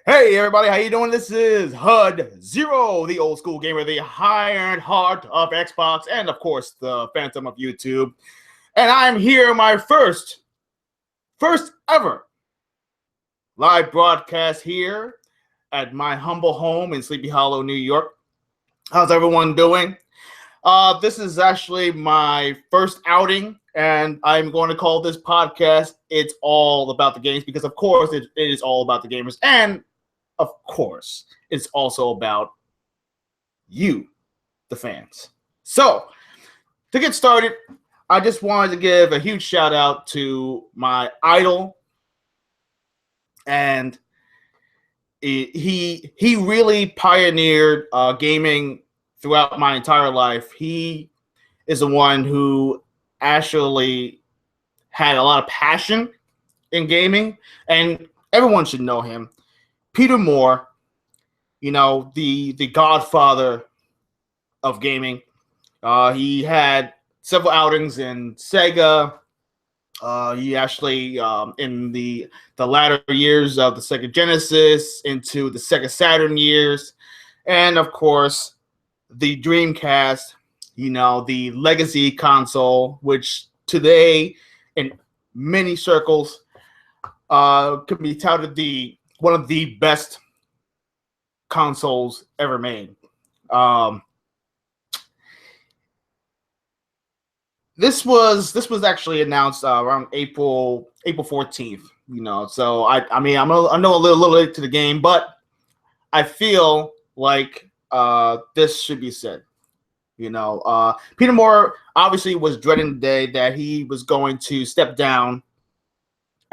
Hey everybody, how you doing? This is HUD Zero, the old school gamer, the iron heart of Xbox, and of course the Phantom of YouTube. And I'm here, my first ever live broadcast here at my humble home in Sleepy Hollow, New York. How's everyone doing? This is actually my first outing, and I'm going to call this podcast "It's All About the Games" because, of course, it is all about the gamers, and of course, it's also about you, the fans. So, to get started, I just wanted to give a huge shout out to my idol, and he really pioneered gaming throughout my entire life. He is the one who actually had a lot of passion in gaming, and everyone should know him. Peter Moore, you know, the godfather of gaming. He had several outings in Sega. He actually, in the latter years of the Sega Genesis into the Sega Saturn years, and of course, the Dreamcast, you know, the legacy console, which today in many circles can be touted one of the best consoles ever made. This was actually announced around April 14th. You know, so I know a little late to the game, but I feel like this should be said. You know, Peter Moore obviously was dreading the day that he was going to step down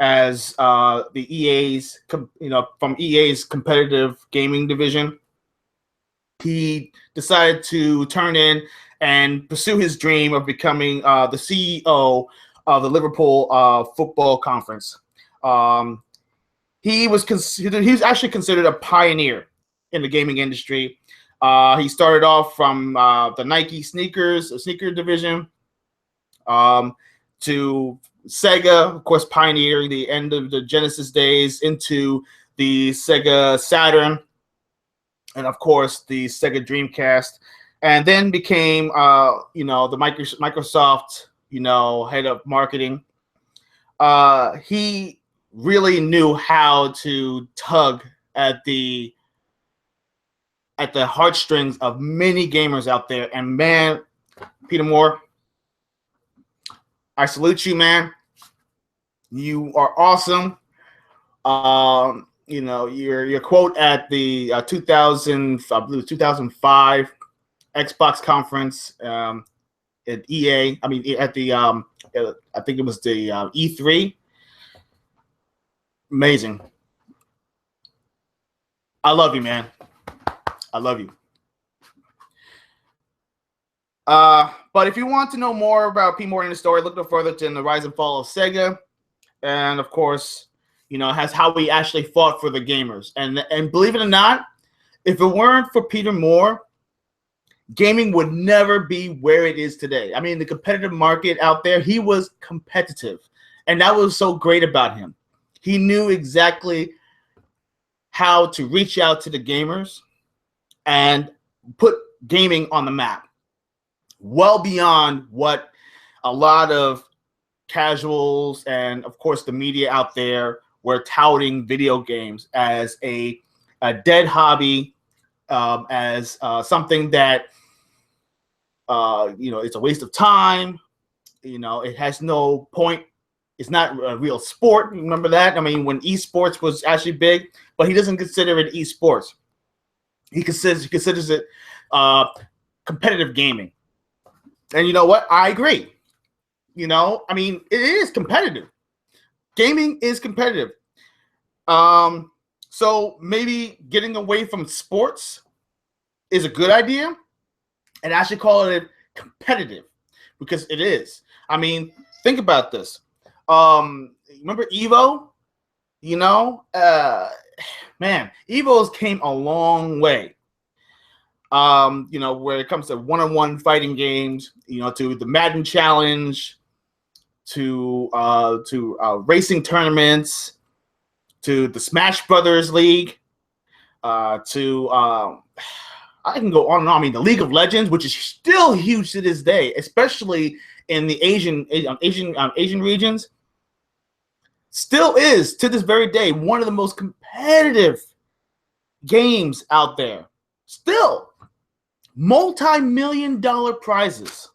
as the EA's, from EA's competitive gaming division. He decided to turn in and pursue his dream of becoming the CEO of the Liverpool Football Conference. He was actually considered a pioneer in the gaming industry. He started off from the Nike sneaker division to Sega, of course, pioneering the end of the Genesis days into the Sega Saturn, and of course the Sega Dreamcast, and then became the Microsoft head of marketing. He really knew how to tug at the heartstrings of many gamers out there, and man, Peter Moore, I salute you, man. You are awesome. Your quote at the 2005 Xbox conference at EA. I mean, at the I think it was the E3. Amazing. I love you, man. I love you. But if you want to know more about P. Moore and the story, look no further than the rise and fall of Sega, and of course, has how we actually fought for the gamers. And believe it or not, if it weren't for Peter Moore, gaming would never be where it is today. I mean, the competitive market out there, he was competitive, and that was so great about him. He knew exactly how to reach out to the gamers and put gaming on the map, well beyond what a lot of casuals and, of course, the media out there were touting video games as a dead hobby, as something that, it's a waste of time. It has no point. It's not a real sport. Remember that? I mean, when esports was actually big, but he doesn't consider it esports. He considers it competitive gaming. And you know what? I agree. I mean, it is competitive. Gaming is competitive. So maybe getting away from sports is a good idea, and actually call it competitive, because it is. I mean, think about this. Remember Evo? Man, Evos came a long way. Where it comes to one-on-one fighting games, to the Madden Challenge, to racing tournaments, to the Smash Brothers League. to I can go on and on. I mean, the League of Legends, which is still huge to this day, especially in the Asian regions, still is to this very day one of the most competitive games out there. Still, multi-million-dollar prizes,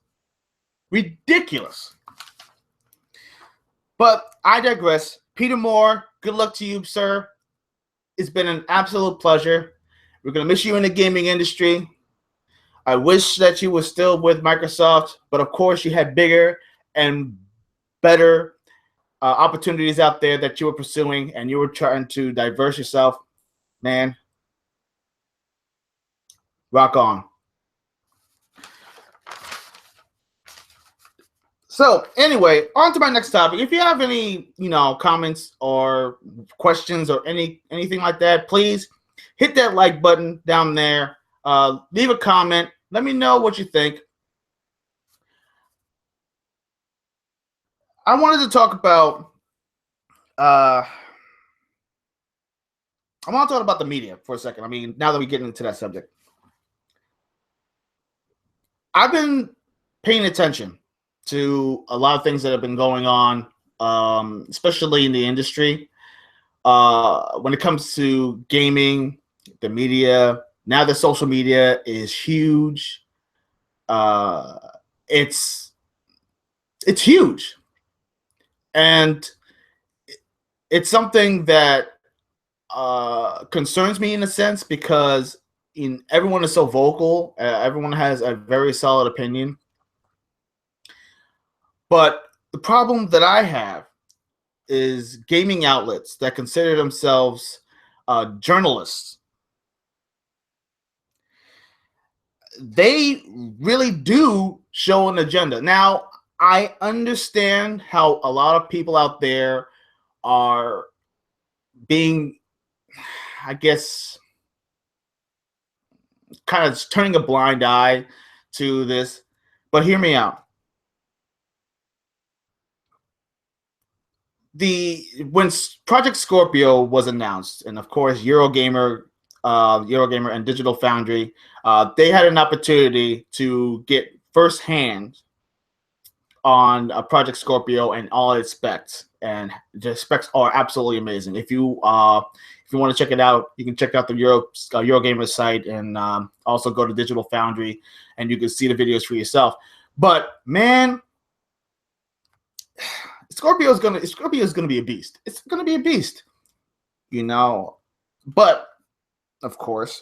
ridiculous. But I digress. Peter Moore, good luck to you, sir. It's been an absolute pleasure. We're going to miss you in the gaming industry. I wish that you were still with Microsoft, but of course you had bigger and better opportunities out there that you were pursuing, and you were trying to diverse yourself. Man, rock on. So anyway, on to my next topic. If you have any, comments or questions or anything like that, please hit that like button down there. Leave a comment. Let me know what you think. I wanted to talk about I want to talk about the media for a second. I mean, now that we get into that subject, I've been paying attention to a lot of things that have been going on, especially in the industry. When it comes to gaming, the media, now the social media is huge. It's huge, and it's something that concerns me in a sense, because everyone is so vocal. Everyone has a very solid opinion. But the problem that I have is gaming outlets that consider themselves journalists. They really do show an agenda. Now, I understand how a lot of people out there are being, I guess, kind of turning a blind eye to this, but hear me out. When Project Scorpio was announced, and of course Eurogamer and Digital Foundry, they had an opportunity to get firsthand on Project Scorpio and all its specs, and the specs are absolutely amazing. If you want to check it out, you can check out the Eurogamer site, and also go to Digital Foundry, and you can see the videos for yourself. But man, Scorpio is gonna be a beast. It's gonna be a beast, But of course,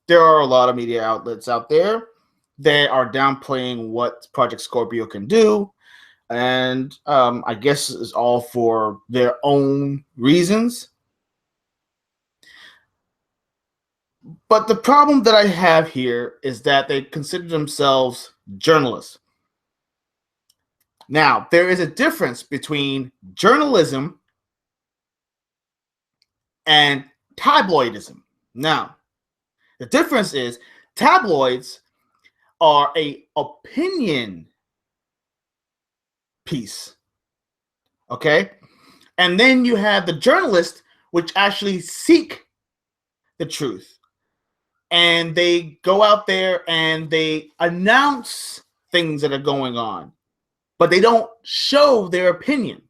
there are a lot of media outlets out there that are downplaying what Project Scorpio can do, and I guess it's all for their own reasons. But the problem that I have here is that they consider themselves journalists. Now, there is a difference between journalism and tabloidism. Now, the difference is tabloids are a opinion piece, okay? And then you have the journalists, which actually seek the truth. And they go out there and they announce things that are going on, but they don't show their opinion.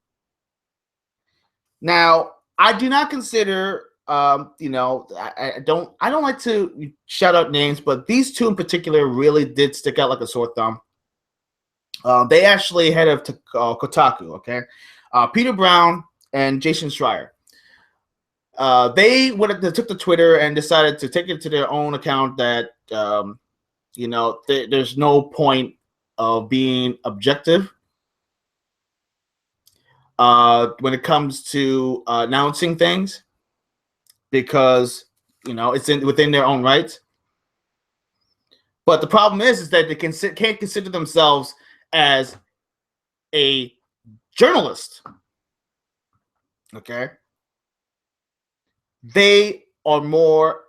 Now, I do not consider, I don't like to shout out names, but these two in particular really did stick out like a sore thumb. They actually head of Kotaku, okay? Peter Brown and Jason Schreier. They took to Twitter and decided to take it to their own account that, there's no point of being objective when it comes to announcing things, because it's within their own rights. But the problem is that they can't consider themselves as a journalist. Okay, they are more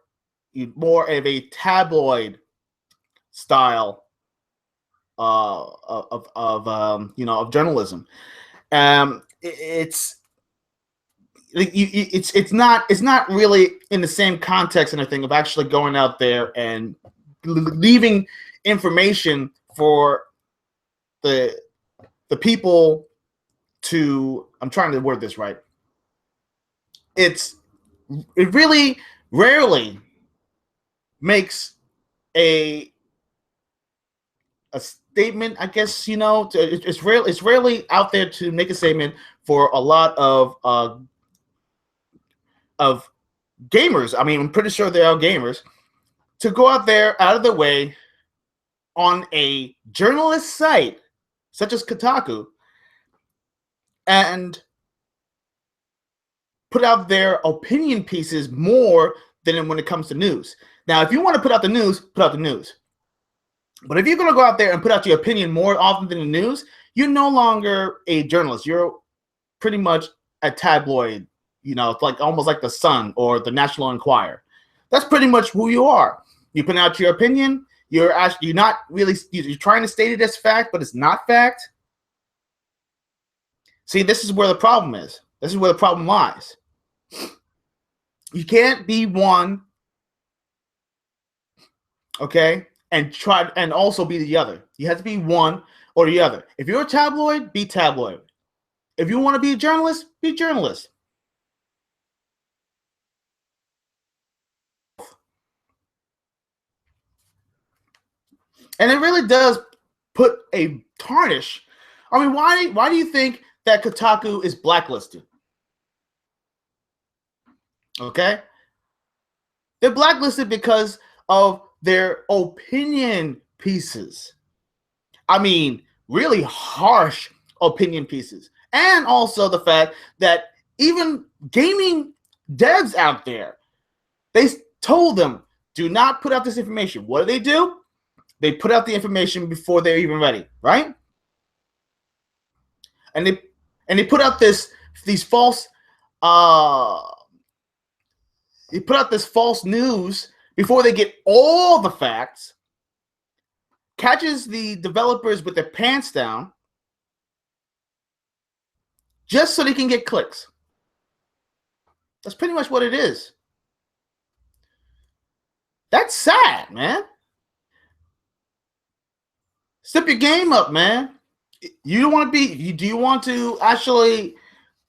of a tabloid style of journalism. It's it's not really in the same context and everything of actually going out there and leaving information for the people to. I'm trying to word this right. It really rarely makes a statement, I guess, it's rarely out there to make a statement for a lot of gamers. I mean, I'm pretty sure they are gamers to go out there out of their way on a journalist site such as Kotaku and put out their opinion pieces more than when it comes to news. Now, if you want to put out the news, put out the news. But if you're going to go out there and put out your opinion more often than the news, you're no longer a journalist. You're pretty much a tabloid. It's like almost like the Sun or the National Enquirer. That's pretty much who you are. You put out your opinion. You're not really. You're trying to state it as fact, but it's not fact. See, this is where the problem is. This is where the problem lies. You can't be one, okay, and also be the other. You have to be one or the other. If you're a tabloid, be tabloid. If you want to be a journalist, be a journalist. And it really does put a tarnish. I mean, why do you think that Kotaku is blacklisted? Okay? They're blacklisted because of their opinion pieces. I mean, really harsh opinion pieces. And also the fact that even gaming devs out there, they told them, do not put out this information. What do? They put out the information before they're even ready, right? And they put out these false they put out this false news before they get all the facts, catches the developers with their pants down just so they can get clicks. That's pretty much what it is. That's sad, man. Step your game up, man. You don't want to be. Do you want to actually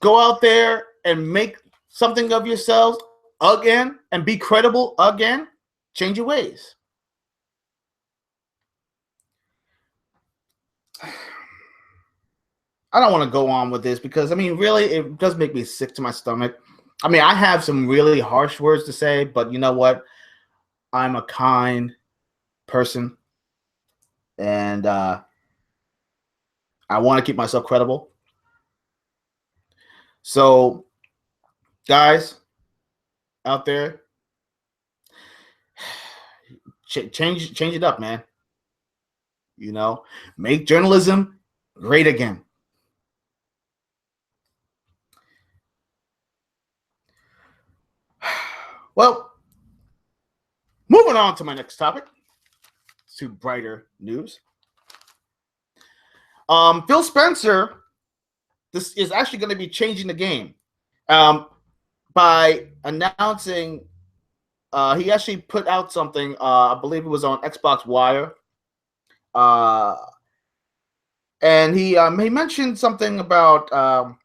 go out there and make something of yourselves again and be credible again? Change your ways. I don't want to go on with this because, I mean, really, it does make me sick to my stomach. I mean, I have some really harsh words to say, but you know what? I'm a kind person, and I want to keep myself credible. So, guys out there, change it up, man. Make journalism great again. Well, moving on to my next topic, to brighter news. Phil Spencer, this is actually going to be changing the game by announcing. He actually put out something. I believe it was on Xbox Wire, and he mentioned something about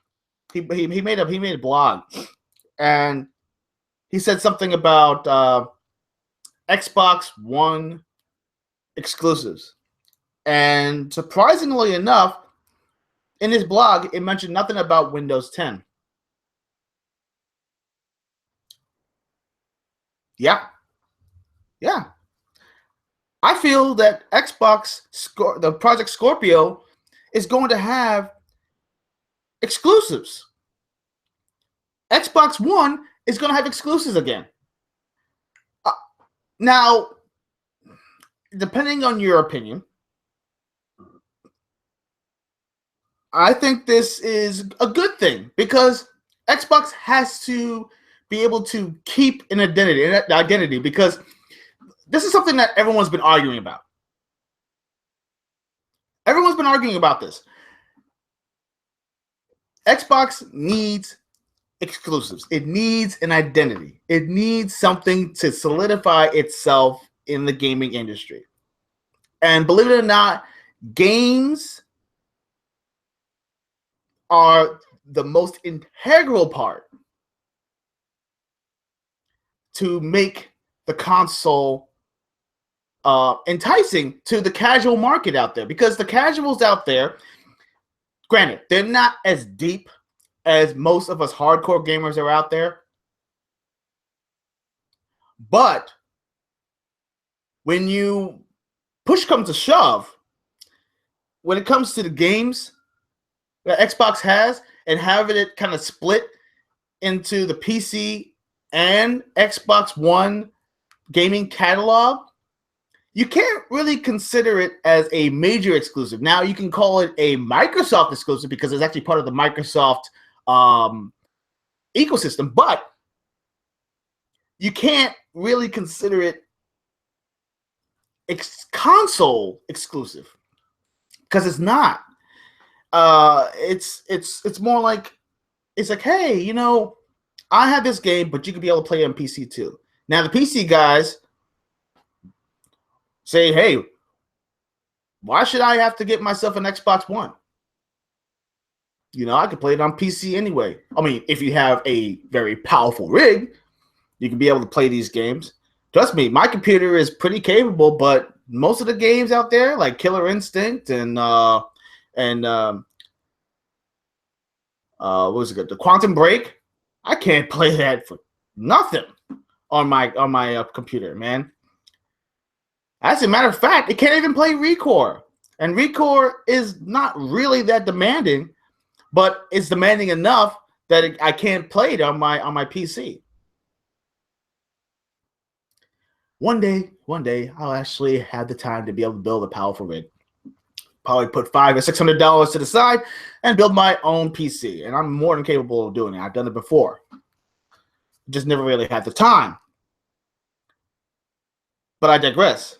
he made a blog, and he said something about Xbox One exclusives. And surprisingly enough, in his blog, it mentioned nothing about Windows 10. Yeah. I feel that the Project Scorpio, is going to have exclusives. Xbox One is going to have exclusives again. Now, depending on your opinion, I think this is a good thing because Xbox has to be able to keep an identity because this is something that everyone's been arguing about. Everyone's been arguing about this. Xbox needs exclusives. It needs an identity. It needs something to solidify itself in the gaming industry. And believe it or not, games are the most integral part to make the console enticing to the casual market out there, because the casuals out there, granted, they're not as deep as most of us hardcore gamers are out there, but when you push comes to shove, when it comes to the games that Xbox has and having it kind of split into the PC and Xbox One gaming catalog, you can't really consider it as a major exclusive. Now, you can call it a Microsoft exclusive because it's actually part of the Microsoft ecosystem, but you can't really consider it console exclusive because it's not. It's more like, it's like, hey, you know, I have this game, but you could be able to play it on PC too. Now, the PC guys say, hey, why should I have to get myself an Xbox One? You know, I could play it on PC anyway. I mean, if you have a very powerful rig, you can be able to play these games. Trust me, my computer is pretty capable, but most of the games out there, like Killer Instinct and what was it called? The Quantum Break, I can't play that for nothing on my computer, man. As a matter of fact, it can't even play Recore. And Recore is not really that demanding, but it's demanding enough that I can't play it on my PC. One day, I'll actually have the time to be able to build a powerful rig. Probably put $500 or $600 to the side and build my own PC. And I'm more than capable of doing it. I've done it before. Just never really had the time. But I digress.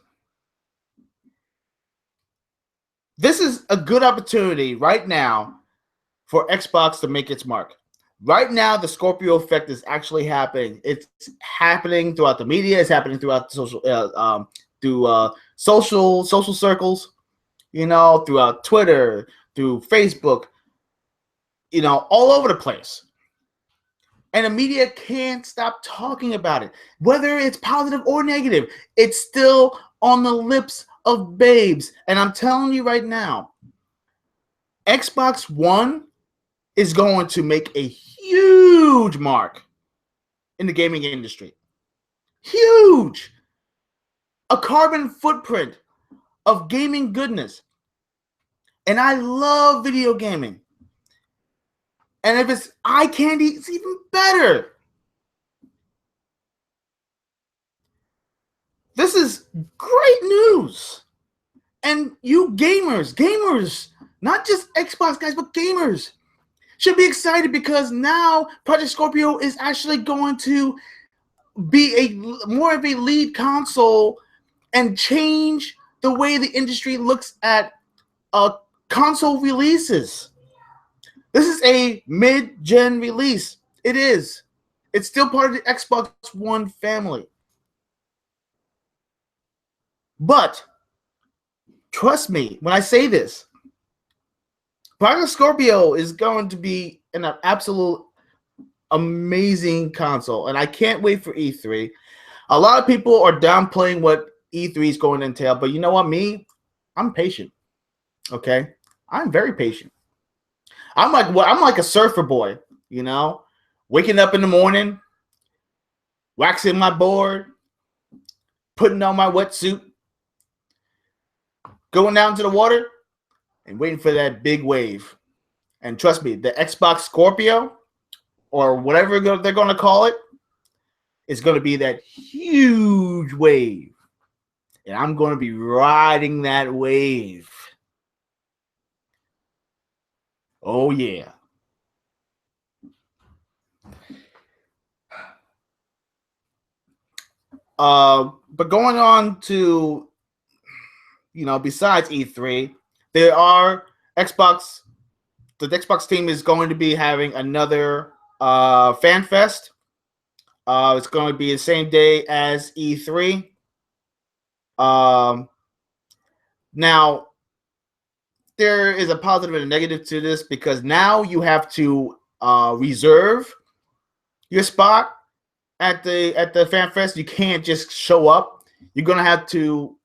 This is a good opportunity right now for Xbox to make its mark. Right now, the Scorpio effect is actually happening. It's happening throughout the media. It's happening throughout the social circles. You know, throughout Twitter, through Facebook. You know, all over the place. And the media can't stop talking about it. Whether it's positive or negative, it's still on the lips of babes. And I'm telling you right now, Xbox One is going to make a huge mark in the gaming industry. Huge. A carbon footprint of gaming goodness. And I love video gaming. And if it's eye candy, it's even better. This is great news. And you gamers, not just Xbox guys, but gamers, should be excited because now Project Scorpio is actually going to be more of a lead console and change the way the industry looks at console releases. This is a mid-gen release. It is. It's still part of the Xbox One family. But trust me when I say this, Project Scorpio is going to be an absolute amazing console, and I can't wait for E3. A lot of people are downplaying what E3 is going to entail, but you know what? I'm patient. Okay, I'm very patient. I'm like a surfer boy, you know, waking up in the morning, waxing my board, putting on my wetsuit, going down to the water, and waiting for that big wave. And trust me, the Xbox Scorpio, or whatever they're going to call it, is going to be that huge wave. And I'm going to be riding that wave. Oh, yeah. But going on to, you know, besides E3, there are the Xbox team is going to be having another FanFest. It's going to be the same day as E3. Now, there is a positive and a negative to this because now you have to reserve your spot at the FanFest. You can't just show up. You're gonna have to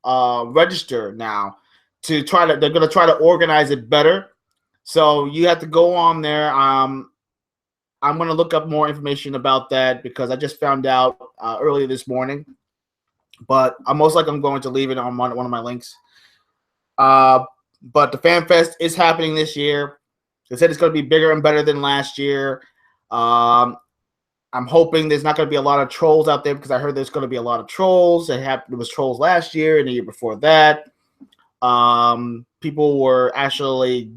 register now to try to. They're gonna try to organize it better. So you have to go on there. I'm gonna look up more information about that because I just found out earlier this morning. But I'm going to leave it on one of my links. But the FanFest is happening this year. They said it's going to be bigger and better than last year. I'm hoping there's not going to be a lot of trolls out there because I heard there's going to be a lot of trolls. There was trolls last year and the year before that. People were actually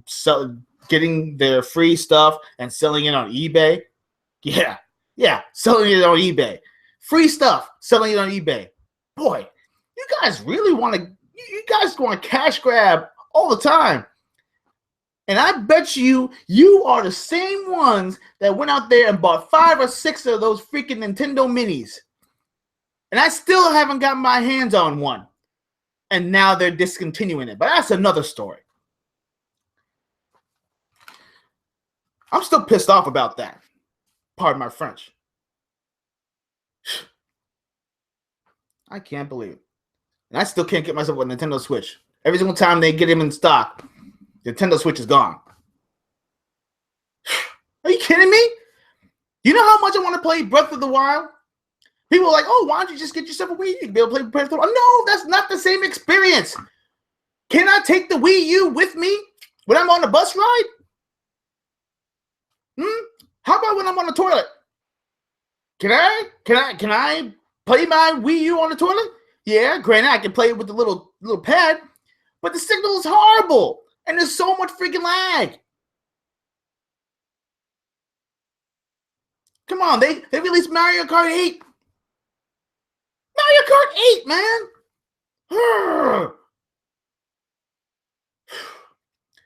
getting their free stuff and selling it on eBay. Yeah, selling it on eBay. Free stuff, selling it on eBay. Boy, you guys really want to. You guys want to cash grab all the time. And I bet you are the same ones that went out there and bought 5 or 6 of those freaking Nintendo Minis. And I still haven't gotten my hands on one. And now they're discontinuing it. But that's another story. I'm still pissed off about that. Pardon my French. I can't believe it. And I still can't get myself a Nintendo Switch. Every single time they get him in stock, the Nintendo Switch is gone. Are you kidding me? You know how much I want to play Breath of the Wild? People are like, oh, why don't you just get yourself a Wii? You can be able to play Breath of the Wild. No, that's not the same experience. Can I take the Wii U with me when I'm on the bus ride? How about when I'm on the toilet? Can I play my Wii U on the toilet? Yeah, granted, I can play it with the little pad, but the signal is horrible, and there's so much freaking lag. Come on, they released Mario Kart 8. Mario Kart 8, man.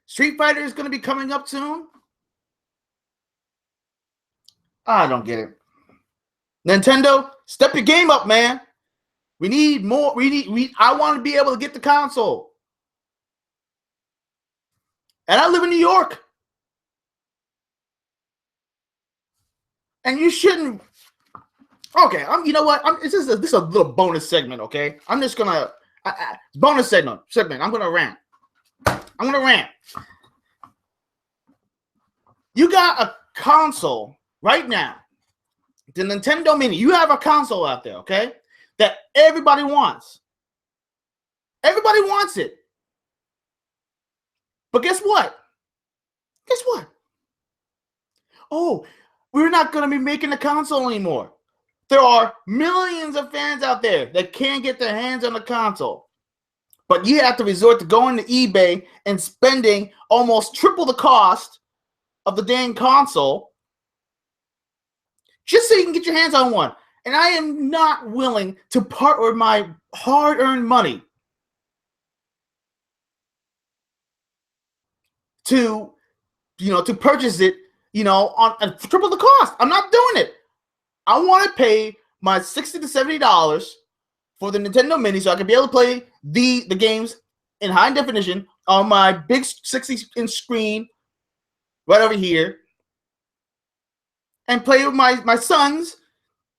Street Fighter is going to be coming up soon. I don't get it. Nintendo, step your game up, man. We need more. I want to be able to get the console. And I live in New York. And you shouldn't. Okay, you know what? This is a little bonus segment, okay? I'm just going to. Bonus segment. I'm going to rant. You got a console right now. The Nintendo Mini. You have a console out there, okay? That everybody wants. Everybody wants it. But guess what? Oh, we're not going to be making the console anymore. There are millions of fans out there that can't get their hands on the console. But you have to resort to going to eBay and spending almost triple the cost of the dang console just so you can get your hands on one. And I am not willing to part with my hard-earned money to purchase it, on triple the cost. I'm not doing it. I want to pay my $60 to $70 for the Nintendo Mini so I can be able to play the games in high definition on my big 60-inch screen right over here and play with my sons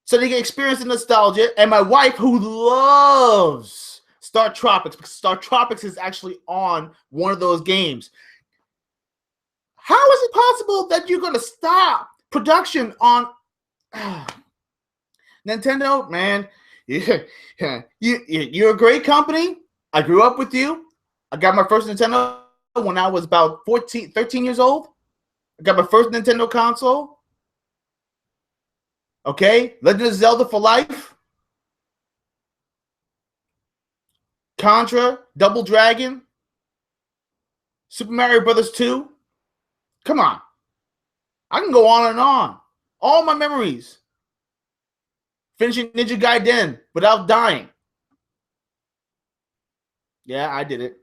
so they can experience the nostalgia, and my wife who loves Star Tropics, because Star Tropics is actually on one of those games. How is it possible that you're going to stop production on Nintendo? Man, you're a great company. I grew up with you. I got my first Nintendo when I was about 13 years old. I got my first Nintendo console. Okay, Legend of Zelda for life. Contra, Double Dragon, Super Mario Brothers 2. Come on. I can go on and on. All my memories. Finishing Ninja Gaiden without dying. Yeah, I did it.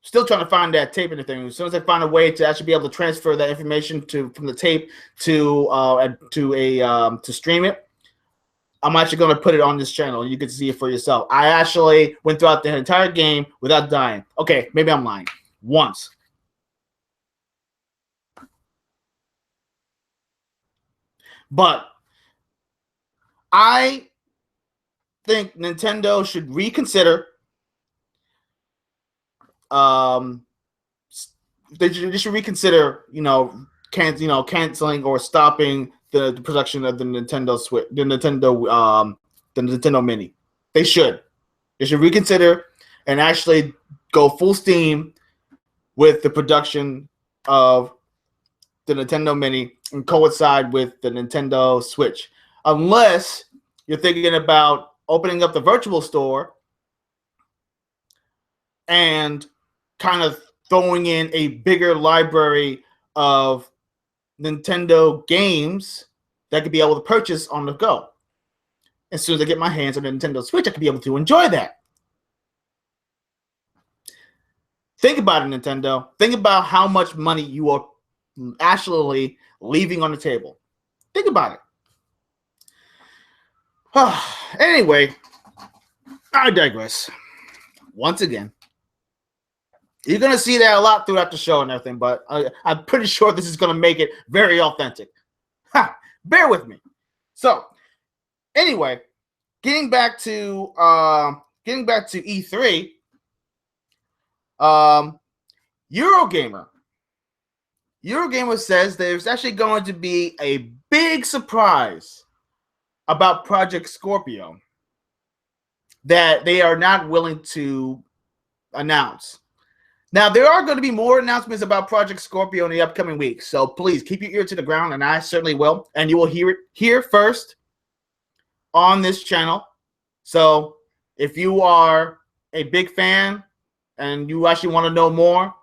Still trying to find that tape and everything. As soon as I find a way to actually be able to transfer that information from the tape to stream it, I'm actually going to put it on this channel. You can see it for yourself. I actually went throughout the entire game without dying. Okay, maybe I'm lying. Once. But I think Nintendo should reconsider. They should reconsider, canceling or stopping the production of the Nintendo Switch, the Nintendo Mini. They should reconsider and actually go full steam with the production of the Nintendo Mini and coincide with the Nintendo Switch. Unless you're thinking about opening up the virtual store and kind of throwing in a bigger library of Nintendo games that I could be able to purchase on the go. As soon as I get my hands on the Nintendo Switch, I could be able to enjoy that. Think about it, Nintendo. Think about how much money you are actually leaving on the table. Think about it. Anyway, I digress. Once again, you're going to see that a lot throughout the show and everything, but I'm pretty sure this is going to make it very authentic. Bear with me. So, anyway, getting back to E3, Eurogamer says there's actually going to be a big surprise about Project Scorpio that they are not willing to announce. Now, there are going to be more announcements about Project Scorpio in the upcoming weeks, so please keep your ear to the ground, and I certainly will, and you will hear it here first on this channel. So if you are a big fan and you actually want to know more,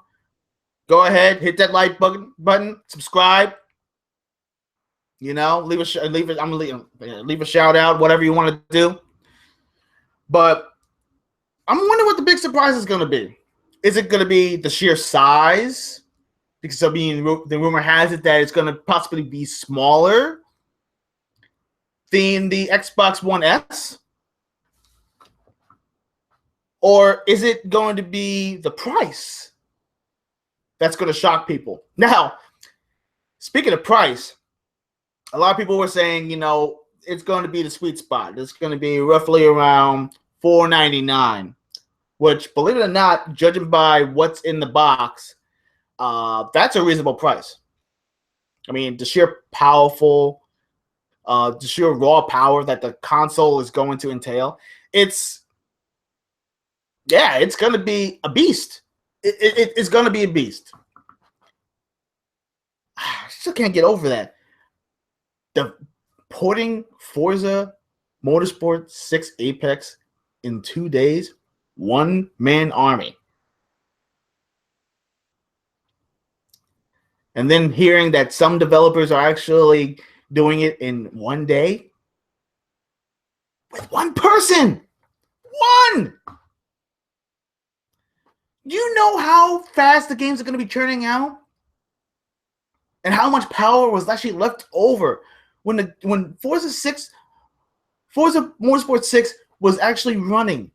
go ahead, hit that like button, subscribe. Leave a shout out, whatever you want to do. But I'm wondering what the big surprise is going to be. Is it going to be the sheer size? Because the rumor has it that it's going to possibly be smaller than the Xbox One S? Or is it going to be the price that's going to shock people? Now, speaking of price, a lot of people were saying, it's going to be the sweet spot. It's going to be roughly around $4.99. Which, believe it or not, judging by what's in the box, that's a reasonable price. I mean, the sheer raw power that the console is going to entail, it's going to be a beast. It's going to be a beast. I still can't get over that. The porting Forza Motorsport 6 Apex in 2 days. One-man army. And then hearing that some developers are actually doing it in 1 day with one person. One! Do you know how fast the games are going to be churning out? And how much power was actually left over when Forza Motorsport 6 was actually running?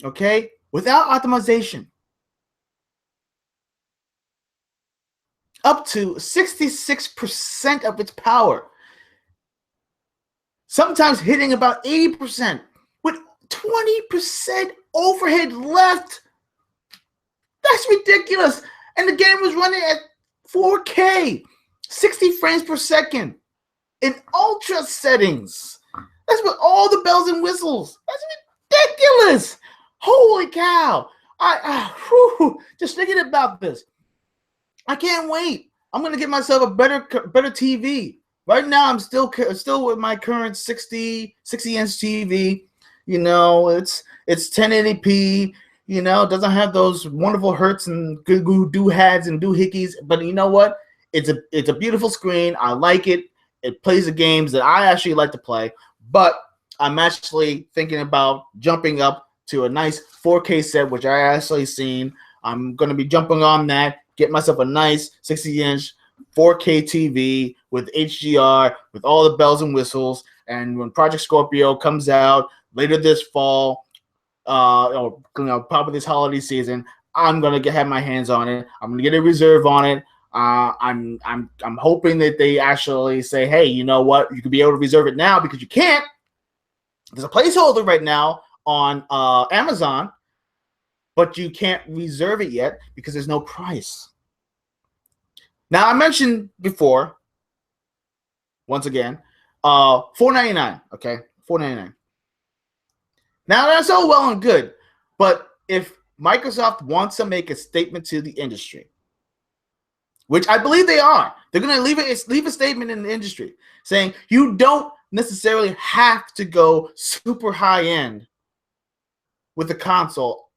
Okay, without optimization, up to 66% of its power, sometimes hitting about 80%, with 20% overhead left. That's ridiculous. And the game was running at 4K, 60 frames per second, in ultra settings. That's with all the bells and whistles. That's ridiculous. Holy cow! Just thinking about this, I can't wait. I'm gonna get myself a better TV. Right now, I'm still with my current 60-inch TV. It's 1080p. Doesn't have those wonderful hertz and good doohads and doohickeys. But you know what? It's a beautiful screen. I like it. It plays the games that I actually like to play. But I'm actually thinking about jumping up to a nice 4K set, which I actually seen I'm going to be jumping on that, get myself a nice 60-inch 4K TV with HDR, with all the bells and whistles. And when Project Scorpio comes out later this fall, or probably this holiday season, I'm gonna have my hands on it. I'm gonna get a reserve on it. I'm hoping that they actually say, hey, you know what? You could be able to reserve it now because you can't. There's a placeholder right now on Amazon, but you can't reserve it yet because there's no price. Now, I mentioned before, once again, $4.99. Okay, $4.99. Now, that's all well and good, but if Microsoft wants to make a statement to the industry, which I believe they are, they're going to leave a statement in the industry saying you don't necessarily have to go super high end with the console.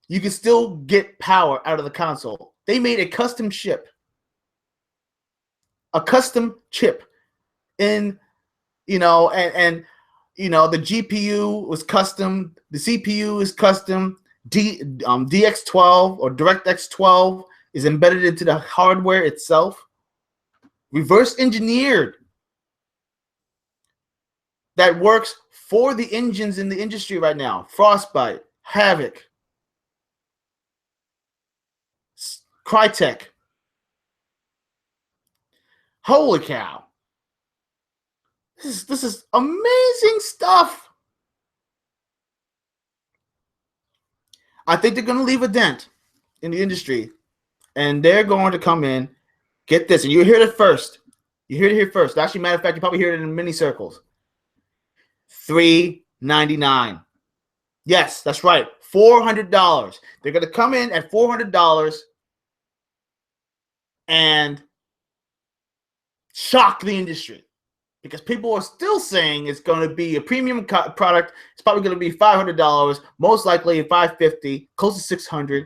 You can still get power out of the console. They made a custom chip. A custom chip in, and the GPU was custom, the CPU is custom, DX12 or DirectX 12 is embedded into the hardware itself, reverse engineered, that works for the engines in the industry right now. Frostbite, Havoc, Crytek. Holy cow. This is amazing stuff. I think they're going to leave a dent in the industry, and they're going to come in, get this, and you hear it first. You hear it here first. Actually, matter of fact, you probably hear it in many circles. $399. Yes, that's right. $400. They're going to come in at $400 and shock the industry, because people are still saying it's going to be a premium product. It's probably going to be $500, most likely $550, close to $600,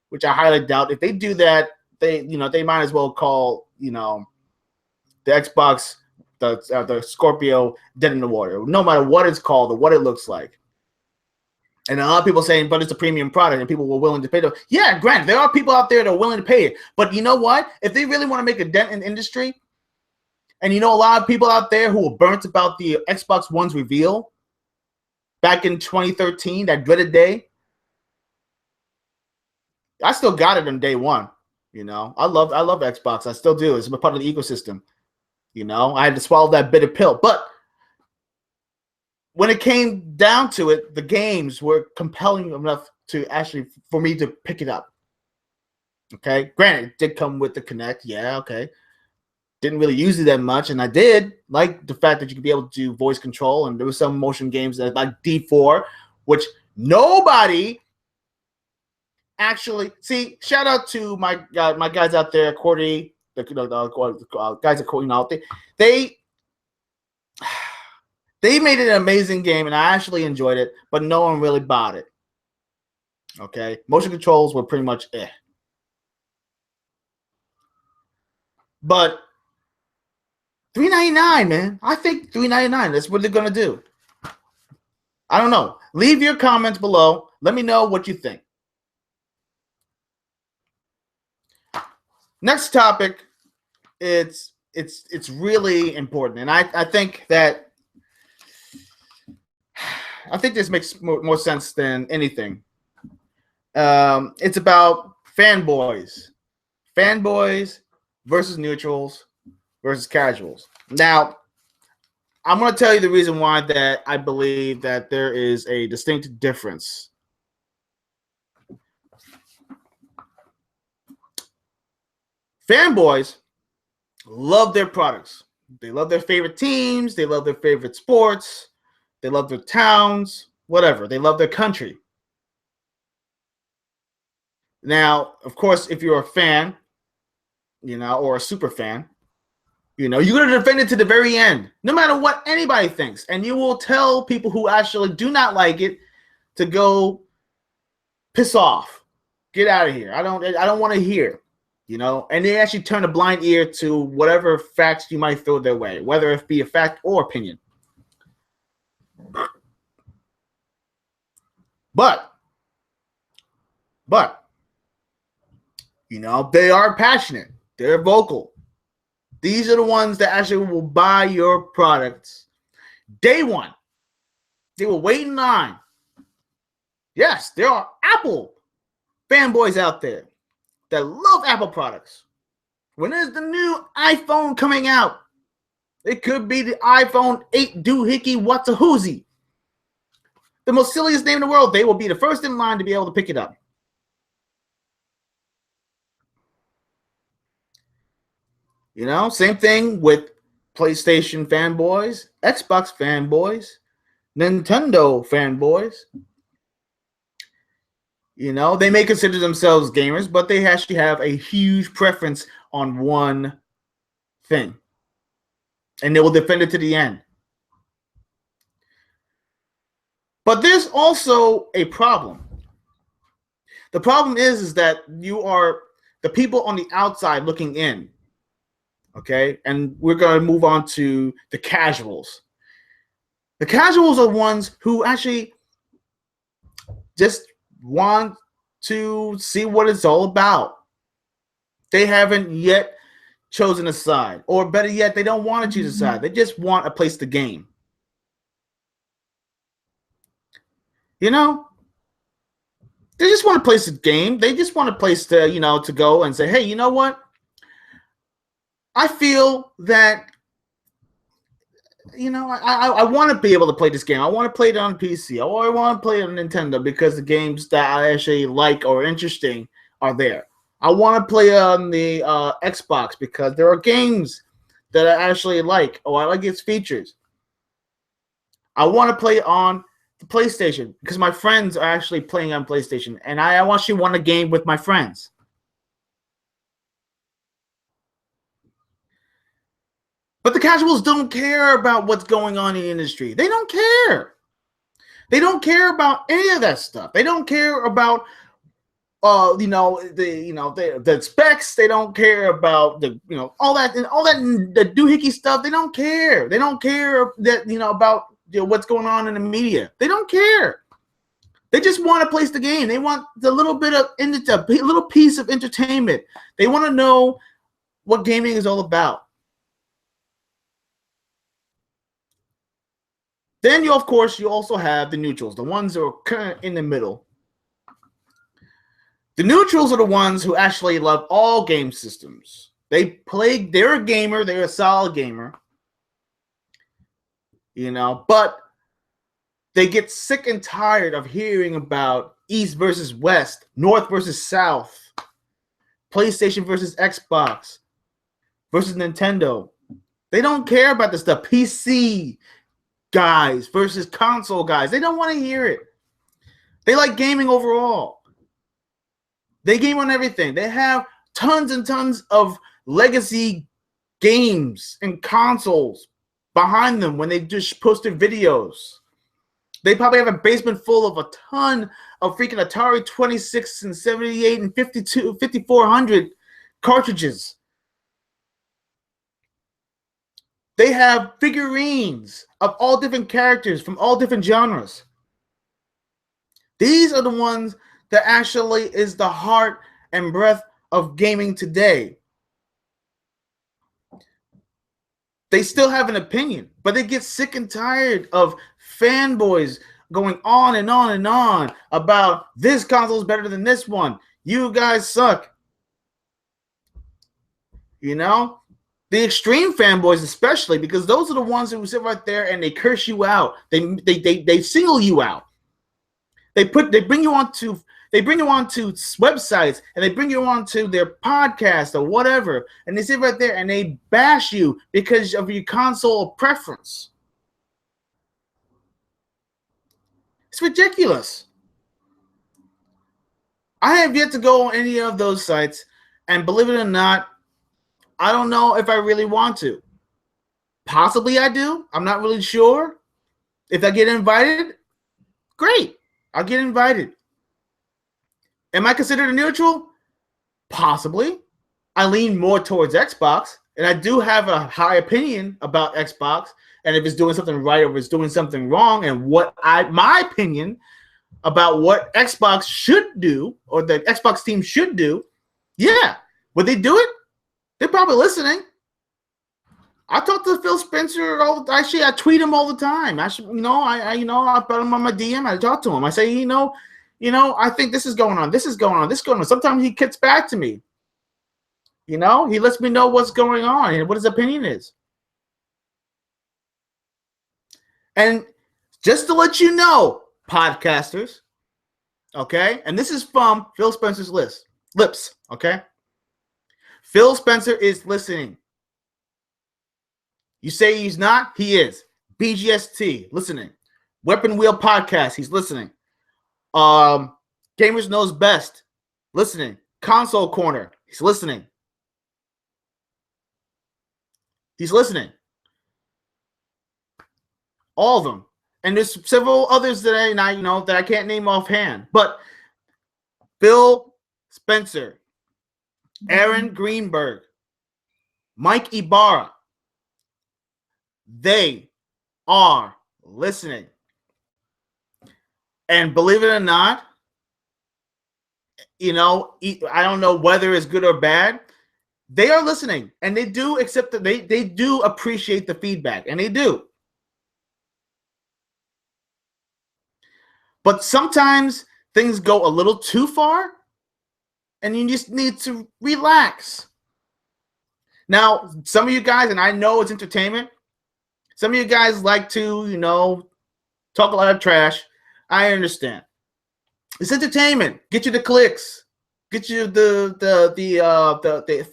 which I highly doubt. If they do that, they might as well call the Xbox, the Scorpio, dead in the water. No matter what it's called or what it looks like. And a lot of people saying, but it's a premium product, and people were willing to pay it. Yeah, granted, there are people out there that are willing to pay it. But you know what? If they really want to make a dent in the industry, and a lot of people out there who were burnt about the Xbox One's reveal back in 2013, that dreaded day. I still got it on day one. I love Xbox. I still do. It's a part of the ecosystem. I had to swallow that bitter pill. But when it came down to it, the games were compelling enough to actually for me to pick it up. Okay, granted, it did come with the Kinect. Yeah, okay. Didn't really use it that much, and I did like the fact that you could be able to do voice control, and there was some motion games that like D4, which nobody actually see. Shout out to my guys out there, Cordy, the guys at Cordy out there. They made it an amazing game, and I actually enjoyed it, but no one really bought it. Okay, motion controls were pretty much but $399, man. I think $399. That's what they're gonna do. I don't know. Leave your comments below. Let me know what you think. Next topic. It's really important, and I think this makes more sense than anything. It's about fanboys versus neutrals versus casuals. Now, I'm going to tell you the reason why that I believe that there is a distinct difference. Fanboys love their products. They love their favorite teams. They love their favorite sports. They love their towns, whatever. They love their country. Now, of course, if you're a fan, or a super fan, you're going to defend it to the very end, no matter what anybody thinks. And you will tell people who actually do not like it to go piss off. Get out of here. I don't want to hear, and they actually turn a blind ear to whatever facts you might throw their way, whether it be a fact or opinion. But You know, they are passionate. They're vocal. These are the ones that actually will buy your products day one. They will wait in line. Yes, there are Apple fanboys out there that love Apple products. When is the new iPhone coming out? It could be the iPhone 8 doohickey Whatsahoozy. The most silliest name in the world. They will be the first in line to be able to pick it up. You know, same thing with PlayStation fanboys, Xbox fanboys, Nintendo fanboys. You know, they may consider themselves gamers, but they actually have a huge preference on one thing. And they will defend it to the end. But there's also a problem. The problem is that you are the people on the outside looking in. Okay? And we're going to move on to the casuals. The casuals are ones who actually just want to see what it's all about. They haven't yet chosen a side, or better yet, they don't want to choose a side. They just want a place to game. You know, they just want a place to game. They just want a place to, you know, to go and say, hey, you know what? I feel that, you know, I want to be able to play this game. I want to play it on PC, or I want to play it on Nintendo because the games that I actually like or interesting are there. I want to play on the Xbox because there are games that I actually like, or I like its features. I want to play on the PlayStation because my friends are actually playing on PlayStation, and I actually want to game with my friends. But the casuals don't care about what's going on in the industry. They don't care. They don't care about any of that stuff. They don't care about the specs. They don't care about all that the doohickey stuff. They don't care. They don't care that about what's going on in the media. They don't care. They just want to place the game. They want the little bit of a little piece of entertainment. They want to know what gaming is all about. Then you also have the neutrals, the ones that are kind of in the middle. The neutrals are the ones who actually love all game systems. They're a gamer, they're a solid gamer. But they get sick and tired of hearing about East versus West, North versus South, PlayStation versus Xbox versus Nintendo. They don't care about this stuff. PC guys versus console guys. They don't want to hear it. They like gaming overall. They game on everything. They have tons and tons of legacy games and consoles behind them when they just posted videos. They probably have a basement full of a ton of freaking Atari 26 and 78 and 5400 cartridges. They have figurines of all different characters from all different genres. These are the ones that actually is the heart and breath of gaming today. They still have an opinion, but they get sick and tired of fanboys going on and on and on about this console is better than this one. You guys suck. The extreme fanboys, especially, because those are the ones who sit right there and they curse you out. They single you out. They bring you onto websites and they bring you onto their podcast or whatever, and they sit right there and they bash you because of your console preference. It's ridiculous. I have yet to go on any of those sites, and believe it or not, I don't know if I really want to. Possibly I do. I'm not really sure. If I get invited, great. I'll get invited. Am I considered a neutral? Possibly. I lean more towards Xbox, and I do have a high opinion about Xbox, and if it's doing something right or if it's doing something wrong, and my opinion about what Xbox should do or the Xbox team should do, Yeah. Would they do it? They're probably listening. I talk to Phil Spencer actually, I tweet him all the time. Actually, I put him on my DM. I talk to him. I say, I think this is going on. This is going on. This is going on. Sometimes he gets back to me. He lets me know what's going on and what his opinion is. And just to let you know, podcasters, okay, and this is from Phil Spencer's lips, okay? Phil Spencer is listening. You say he's not? He is. BGST, listening. Weapon Wheel Podcast, he's listening. Gamers Knows Best, listening. Console Corner, he's listening. He's listening. All of them. And there's several others that I can't name offhand. But Phil Spencer, Aaron Greenberg, Mike Ibarra, they are listening. And believe it or not, I don't know whether it's good or bad. They are listening, and they do accept that they do appreciate the feedback, and they do. But sometimes things go a little too far, and you just need to relax. Now, some of you guys, and I know it's entertainment, some of you guys like to, talk a lot of trash. I understand. It's entertainment. Get you the clicks. Get you the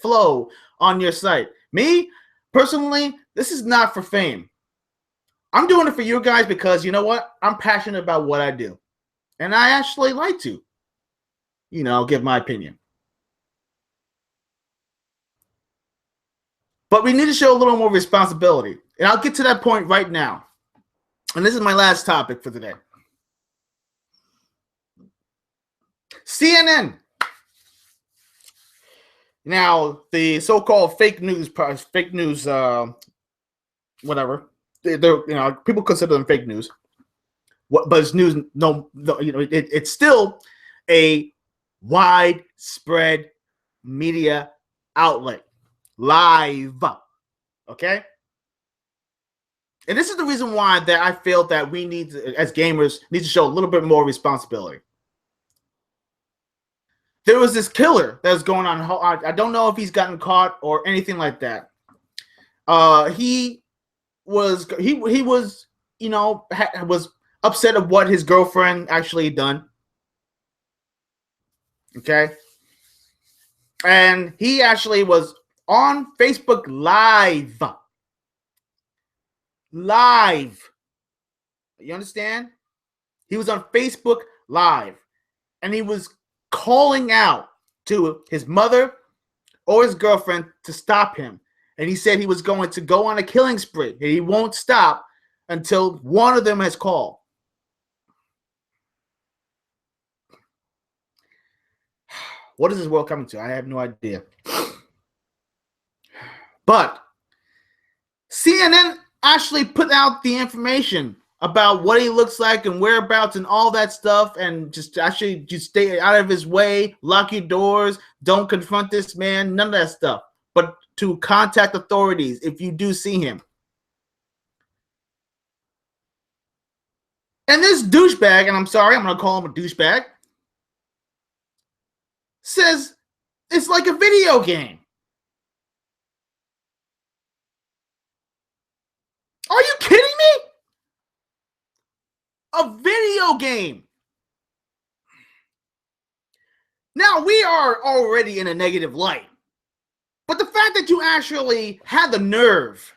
flow on your site. Me, personally, this is not for fame. I'm doing it for you guys because you know what? I'm passionate about what I do. And I actually like to, give my opinion. But we need to show a little more responsibility. And I'll get to that point right now. And this is my last topic for today. CNN. Now, the so-called fake news, whatever. They're people consider them fake news. But it's news. No, it's still a widespread media outlet, live. Okay. And this is the reason why that I feel that we need to, as gamers, need to show a little bit more responsibility. There was this killer that was going on. I don't know if he's gotten caught or anything like that. He was upset of what his girlfriend actually done. Okay. And he actually was on Facebook Live. You understand? He was on Facebook Live. And he was calling out to his mother or his girlfriend to stop him. And he said he was going to go on a killing spree. And he won't stop until one of them has called. What is this world coming to? I have no idea. But CNN actually put out the information about what he looks like and whereabouts and all that stuff, and just stay out of his way, lock your doors, don't confront this man, none of that stuff. But to contact authorities if you do see him. And this douchebag, and I'm sorry, I'm going to call him a douchebag, says it's like a video game. Are you kidding me? A video game. Now, we are already in a negative light. But the fact that you actually had the nerve,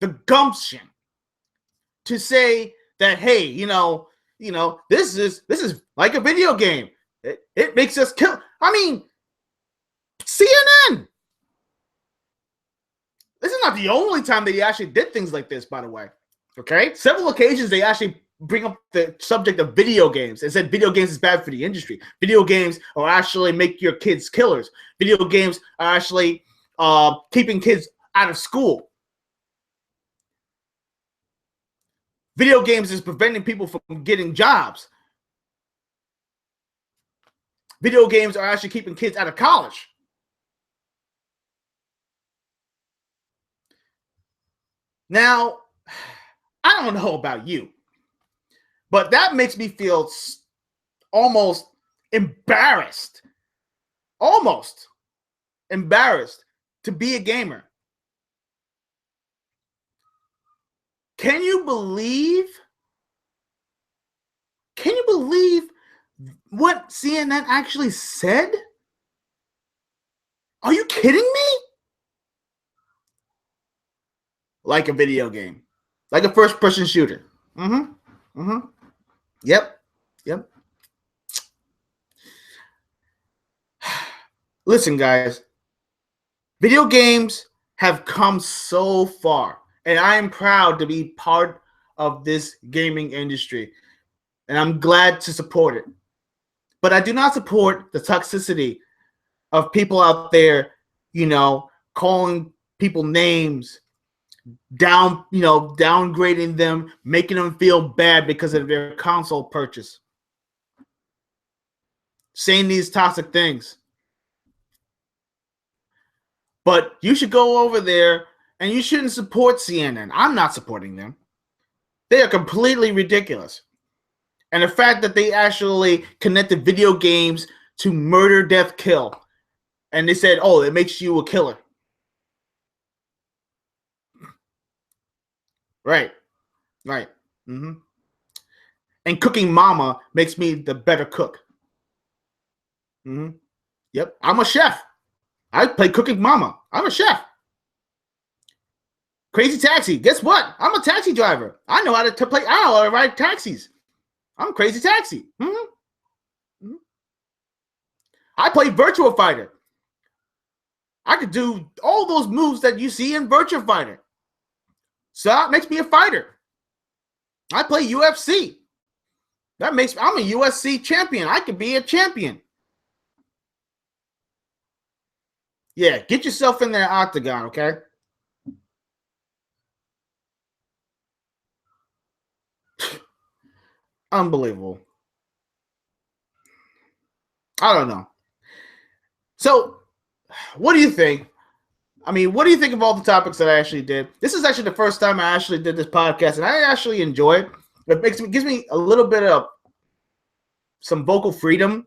the gumption, to say that, hey, this is like a video game. It makes us kill. I mean, CNN. This is not the only time that he actually did things like this, by the way. Okay? Several occasions they actually bring up the subject of video games and said video games is bad for the industry. Video games are actually make your kids killers. Video games are actually keeping kids out of school. Video games is preventing people from getting jobs. Video games are actually keeping kids out of college. Now, I don't know about you, but that makes me feel almost embarrassed. Almost embarrassed to be a gamer. Can you believe? Can you believe what CNN actually said? Are you kidding me? Like a video game. Like a first-person shooter. Yep. Listen, guys. Video games have come so far, and I am proud to be part of this gaming industry, and I'm glad to support it. But I do not support the toxicity of people out there, calling people names, downgrading them, making them feel bad because of their console purchase, saying these toxic things. But you should go over there and you shouldn't support CNN. I'm not supporting them. They are completely ridiculous. And the fact that they actually connected video games to murder, death, kill. And they said, oh, it makes you a killer. Right. And cooking mama makes me the better cook. Yep. I'm a chef. I play cooking mama. I'm a chef. Crazy Taxi. Guess what? I'm a taxi driver. I know how to play. I know how to ride taxis. I'm Crazy Taxi. I play Virtua Fighter. I could do all those moves that you see in Virtua Fighter. So that makes me a fighter. I play UFC. I'm a UFC champion. I could be a champion. Yeah, get yourself in that octagon, okay? Unbelievable. I don't know. So, what do you think? I mean, what do you think of all the topics that I actually did? This is actually the first time I actually did this podcast, and I actually enjoy it. It gives me a little bit of some vocal freedom.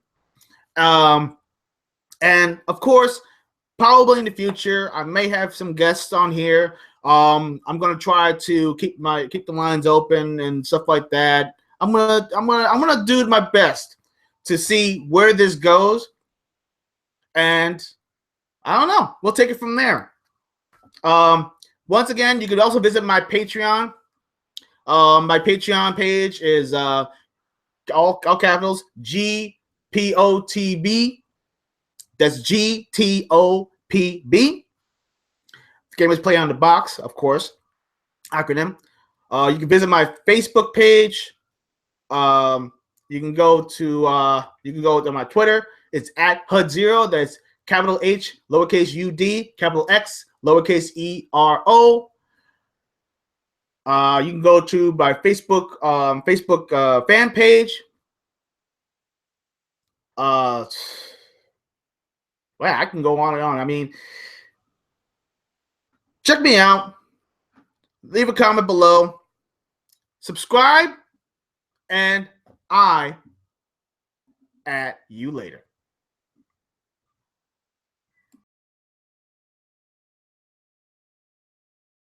And of course, probably in the future, I may have some guests on here. I'm gonna try to keep the lines open and stuff like that. I'm gonna do my best to see where this goes, and I don't know. We'll take it from there. Once again, you could also visit my Patreon. My Patreon page is all capitals GPOTB. That's GTOPB. Gamers Play on the Box, of course, acronym. You can visit my Facebook page. You can go to my Twitter. It's at HUD0. That's capital H, lowercase UD, capital X, lowercase ERO. You can go to my Facebook fan page. Well, I can go on and on. I mean, check me out. Leave a comment below. Subscribe, and I at you later.